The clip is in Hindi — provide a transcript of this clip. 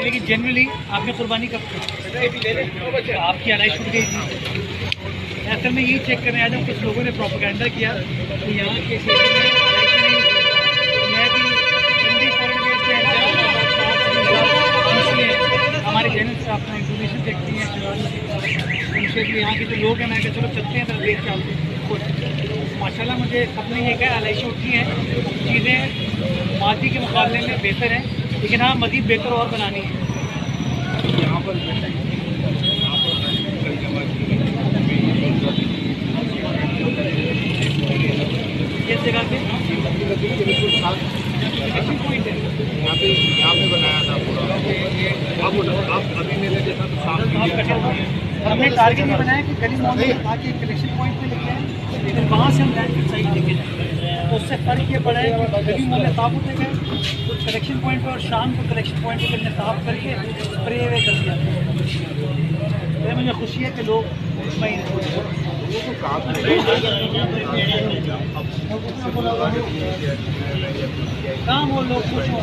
लेकिन जनरली आपने कुर्बानी कब की? आपकी अलाई छूट गई थी। असल में यही चेक करने आया था, कुछ लोगों ने प्रोपेगेंडा किया कि यहाँ के मैं भी हमारे जनरल से अपना इंफॉर्मेशन देखती हैं उनसे भी यहाँ के जो लोग हैं। मैं कहा चलो चलते हैं, देख के आते हैं। माशाल्लाह मुझे सबने ये कहा अलाइशें उठी हैं, चीज़ें माजी के मुकाबले में बेहतर हैं, लेकिन हाँ मज़ीद बेहतर और बनानी है। यहाँ पर किस जगह पे पॉइंट है? यहाँ पे बनाया था पूरा। आप अभी मैंने देखा तो हमने टारगेट ये बनाया कि गली मोहल्ले में आके कलेक्शन पॉइंट पे लेके आए, लेकिन वहाँ से हम लैंड फिर सही लेके जाए। तो उससे फ़र्क ये पड़ा है कि गली मोहल्ले साफ होते गए, तो कलेक्शन पॉइंट पर और शाम को कलेक्शन पॉइंट पर हमने साफ करके स्प्रे वे कर दिया। तो मुझे खुशी है कि लोग काम हो, लोग खुश हो।